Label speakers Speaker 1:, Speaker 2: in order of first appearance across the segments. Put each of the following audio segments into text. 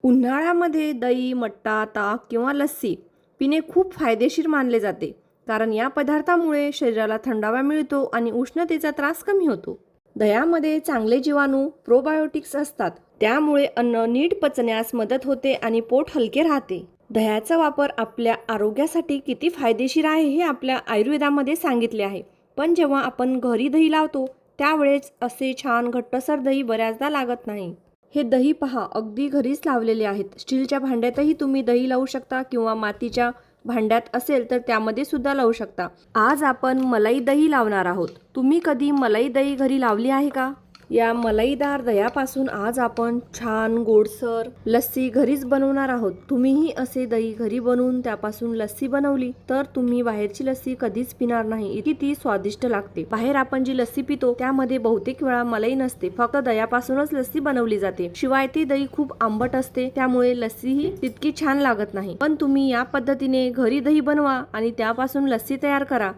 Speaker 1: उन्हाळ्यामध्ये दही, मट्टा, ताक किंवा लस्सी पिणे खूप फायदेशीर मानले जाते. कारण या पदार्थामुळे शरीराला थंडावा मिळतो आणि उष्णतेचा त्रास कमी होतो. दह्यामध्ये चांगले जीवाणू, प्रोबायोटिक्स असतात. त्यामुळे अन्न नीट पचण्यास मदत होते आणि पोट हलके राहते. दह्याचा वापर आपल्या आरोग्यासाठी किती फायदेशीर आहे हे आपल्या आयुर्वेदामध्ये सांगितले आहे. पण जेव्हा आपण घरी दही लावतो त्यावेळेस असे छान घट्टसर दही बऱ्याचदा लागत नाही. हे दही पहा, अगदी घरीच लावलेले आहेत. स्टीलच्या भांड्यातही तुम्ही दही लावू शकता किंवा मातीच्या भांड्यात असेल तर त्यामध्ये सुद्धा लावू शकता. आज आपण मलाई दही लावणार आहोत. तुम्ही कधी मलाई दही घरी लावली आहे का? या मलाईदार दह्यापासून आज आपण छान गोडसर लस्सी घरीच बनवणार आहोत. तुम्हीही असे दही घरी बनवून त्यापासून लस्सी बनवली तर तुम्ही बाहेरची लस्सी कधीच पिणार नाही. इतकी ती स्वादिष्ट लागते. बाहेर आपण जी लस्सी पितो त्यामध्ये बहुतेक वेळा मलाई नसते, फक्त दह्यापासूनच लस्सी बनवली जाते. शिवाय ती दही खूप आंबट असते, त्यामुळे लस्सीही तितकी छान लागत नाही. पण तुम्ही या पद्धतीने घरी दही बनवा आणि त्यापासून लस्सी तयार करा.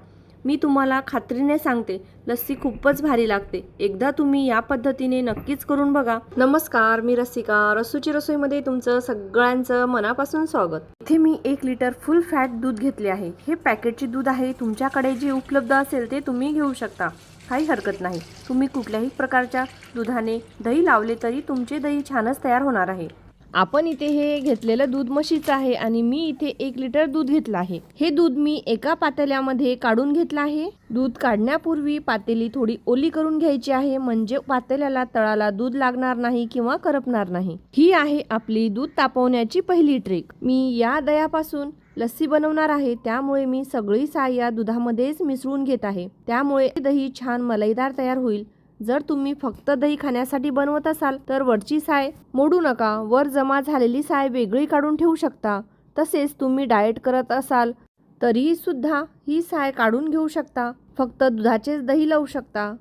Speaker 1: मी तुम्हाला खात्रीने सांगते, लस्सी खूपच भारी लागते. एकदा तुम्ही या पद्धतीने नक्कीच करून बघा. नमस्कार, मी रसिका. रसूची रसोईमध्ये तुमचं सगळ्यांचं मनापासून स्वागत. इथे मी 1 लिटर फुल फॅट दूध घेतले आहे. हे पॅकेटचे दूध आहे. तुमच्याकडे जे उपलब्ध असेल ते तुम्ही घेऊ शकता, काही हरकत नाही. तुम्ही कुठल्याही प्रकारच्या दुधाने दही लावले तरी तुमचे दही छानच तयार होणार आहे. आपण इथे हे घेतलेलं दूध म्हशीचं आहे आणि मी इथे 1 लिटर दूध घेतलं आहे. हे दूध मी एका पातेल्यामध्ये काढून घेतलं आहे. दूध काढण्यापूर्वी पातेली थोडी ओली करून घ्यायची आहे, म्हणजे पातेल्याला तळाला दूध लागणार नाही किंवा करपणार नाही. ही आहे आपली दूध तापवण्याची पहिली ट्रिक. मी या दह्यापासून लस्सी बनवणार आहे, त्यामुळे मी सगळी साय या दुधामध्येच मिसळून घेत आहे. त्यामुळे दही छान मलाईदार तयार होईल. जर तुम्ही फक्त दही खाण्यासाठी बनवत असाल तर वरची साय मोडू नका. वर जमा झालेली साय वेगळी काढून ठेवू शकता. तसेच तुम्ही डाएट करत असाल तरीही सुद्धा ही साय काढून घेऊ शकता. फक्त दुधाचेच दही लावू शकता.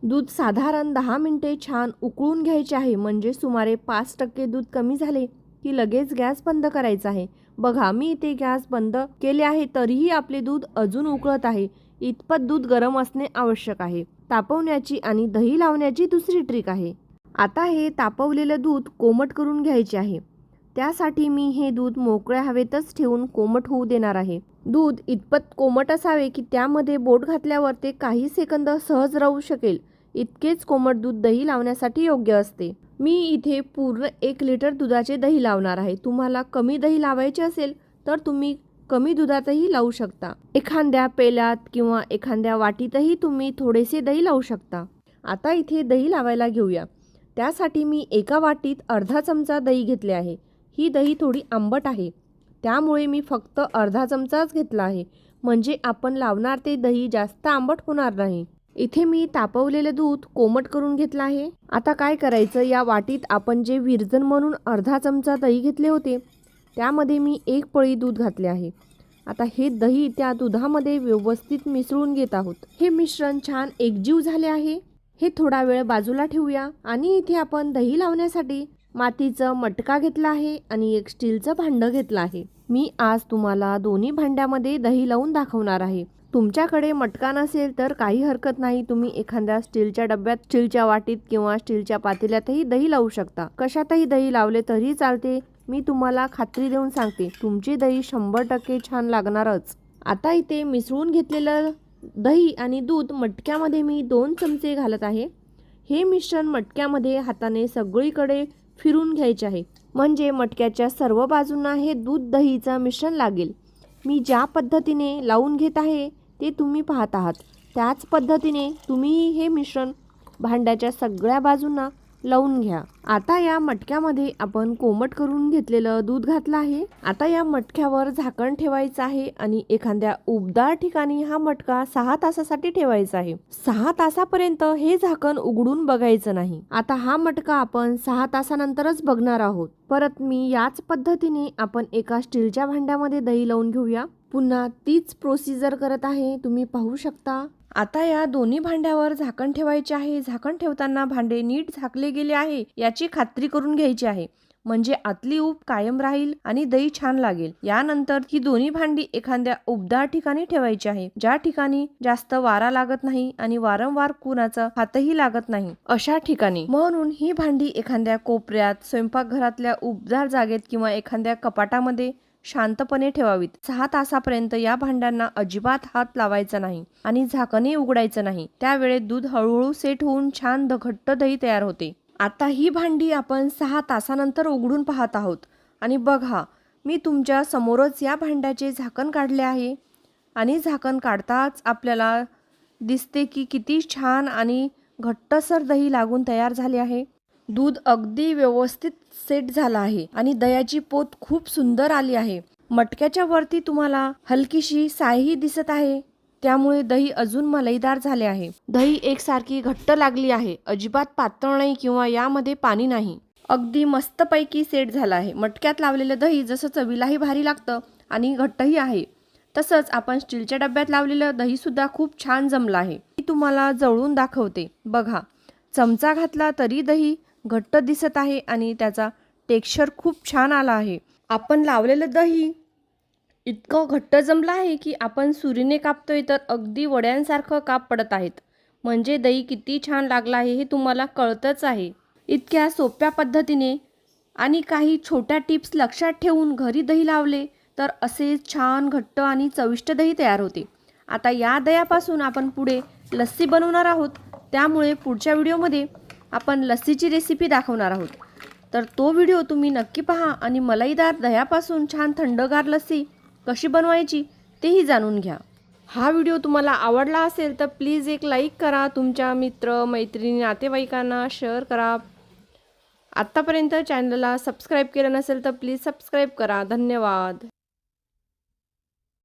Speaker 1: दूध साधारण 10 मिनिटे छान उकळून घ्यायचे आहे, म्हणजे सुमारे 5% दूध कमी झाले की लगेच गॅस बंद करायचा आहे. बघा, मी इथे गॅस बंद केले आहे तरीही आपले दूध अजून उकळत आहे. इतपत दूध गरम असणे आवश्यक आहे. तापवण्याची आणि दही लावण्याची दुसरी ट्रिक आहे. आता हे तापवलेलं दूध कोमट करून घ्यायचे आहे. त्यासाठी मी हे दूध मोकळ्या हवेतच ठेवून कोमट होऊ देणार आहे. दूध इतपत कोमट असावे की त्यामध्ये बोट घातल्यावर ते काही सेकंद सहज राहू शकेल. इतकेच कोमट दूध दही लावण्यासाठी योग्य असते. मी इथे पूर्ण 1 लिटर दुधाचे दही लावणार आहे. तुम्हाला कमी दही लावायचे असेल तर तुम्ही कमी दुधातही लावू शकता. एखाद्या पेल्यात किंवा एखाद्या वाटीतही तुम्ही थोडेसे दही लावू शकता. आता इथे दही लावायला घेऊया. त्यासाठी मी एका वाटीत अर्धा चमचा दही घेतले आहे. ही दही थोडी आंबट आहे, त्यामुळे मी फक्त अर्धा चमचाच घेतला आहे, म्हणजे आपण लावणार ते दही जास्त आंबट होणार नाही. इथे मी तापवलेलं दूध कोमट करून घेतलं आहे. आता काय करायचं, या वाटीत आपण जे विरजण म्हणून अर्धा चमचा दही घेतले होते त्यामध्ये मी 1 पळी दूध घातले आहे. आता हे दही त्या दुधामध्ये व्यवस्थित मिसळून घेत आहोत. हे मिश्रण छान एकजीव झाले आहे. हे थोडा वेळ बाजूला ठेवूया आणि इथे आपण दही लावण्यासाठी मातीचं मटका घेतला आहे आणि एक स्टीलचं भांडं घेतलं आहे. मी आज तुम्हाला दोन्ही भांड्यामध्ये दही लावून दाखवणार आहे. तुमच्याकडे मटका नसेल तर काही हरकत नाही, तुम्ही एखाद्या स्टीलच्या डब्यात, स्टीलच्या वाटीत किंवा स्टीलच्या पातेल्यातही दही लावू शकता. कशातही दही लावले तरी चालते. मी तुम्हाला खात्री देऊन सांगते, तुमचे दही 100% छान लागणारच. आता इथे मिसळून घेतलेलं दही आणि दूध मटक्यामध्ये मी 2 चमचे घालत आहे. हे मिश्रण मटक्यामध्ये हाताने सगळीकडे फिरून घ्यायचे आहे, म्हणजे मटक्याच्या सर्व बाजूंना हे दूध दहीचं मिश्रण लागेल. मी ज्या पद्धतीने लावून घेत आहे ते तुम्ही पाहत आहात. त्याच पद्धतीने तुम्ही हे मिश्रण भांड्याच्या सगळ्या बाजूंना लावून घ्या. आता या मटक्यामध्ये आपण कोमट करून घेतलेलं दूध घातलं आहे. आता या मटक्यावर झाकण ठेवायचं आहे आणि एखाद्या उबदार ठिकाणी हा मटका 6 तासासाठी ठेवायचा आहे. 6 तासापर्यंत हे झाकण उघडून बघायचं नाही. आता हा मटका आपण 6 तासानंतरच बघणार आहोत. परत मी याच पद्धतीने आपण एका स्टीलच्या भांड्यामध्ये दही लावून घेऊया. पुन्हा तीच प्रोसिजर करत आहे, तुम्ही पाहू शकता. आता या दोन्ही भांड्यावर झाकण ठेवायचे आहे. झाकण ठेवताना भांडे नीट झाकले गेले आहे याची खात्री करून घ्यायची आहे, म्हणजे आतली ऊब कायम राहील आणि दही छान लागेल। यानंतर ही दोन्ही भांडी एखाद्या उबदार ठिकाणी ठेवायची आहे, ज्या ठिकाणी जास्त वारा लागत नाही आणि वारंवार कुणाचा हातही लागत नाही अशा ठिकाणी। म्हणून ही भांडी एखाद्या कोपऱ्यात, स्वयंपाकघरातल्या उबदार जागेत किंवा एखाद्या कपाटामध्ये शांतपणे ठेवावीत। 6 तासापर्यंत या भांड्यांना अजिबात हात लावायचा नाही आणि झाकणही उघडायचं नाही। त्यावेळेत दूध हळूहळू सेट होऊन छान घट्ट दही तयार होते। आता ही भांडी आपण 6 तासानंतर उघडून पाहत आहोत आणि बघा, मी तुमच्या समोरच या भांड्याचे झाकण काढले आहे आणि झाकण काढताच आपल्याला दिसते की किती छान आणि घट्टसर दही लागून तयार झाले आहे। दूध अगदी व्यवस्थित सेट झालं आहे आणि दह्याची पोत खूप सुंदर आली आहे। मटक्याच्या वरती तुम्हाला हलकीशी सायही दिसत आहे, त्यामुळे दही अजून मलईदार झाले आहे। दही एकसारखी घट्ट लागली आहे, अजिबात पातळ नाही किंवा यामध्ये पाणी नाही, अगदी मस्तपैकी सेट झालं आहे। मटक्यात लावलेलं दही जसं चवीलाही भारी लागतं आणि घट्टही आहे, तसंच आपण स्टीलच्या डब्यात लावलेलं दही सुद्धा खूप छान जमलं आहे। मी तुम्हाला जवळून दाखवते, बघा, चमचा घातला तरी दही घट्ट दिसत आहे आणि त्याचा टेक्स्चर खूप छान आला आहे। आपण लावलेलं दही इतकं घट्ट जमलं आहे की आपण सुरीने कापतोय तर अगदी वड्यांसारखं काप पडत आहेत। म्हणजे दही किती छान लागलं आहे हे तुम्हाला कळतच आहे। इतक्या सोप्या पद्धतीने आणि काही छोट्या टिप्स लक्षात ठेवून घरी दही लावले तर असे छान घट्ट आणि चविष्ट दही तयार होते। आता या दह्यापासून आपण पुढे लस्सी बनवणार आहोत, त्यामुळे पुढच्या व्हिडिओमध्ये आपण लस्सीची रेसिपी दाखवणार आहोत। तर तो व्हिडिओ तुम्ही नक्की पहा आणि मलईदार दह्यापासून छान थंडगार लस्सी कशी बनवायची तेही जाणून घ्या। हा व्हिडिओ तुम्हाला आवडला असेल तर प्लीज एक लाईक करा, तुमच्या मित्र मैत्रिणी नातेवाईकांना शेअर करा। आत्तापर्यंत चॅनलला सबस्क्राईब केलं नसेल तर प्लीज सबस्क्राईब करा। धन्यवाद।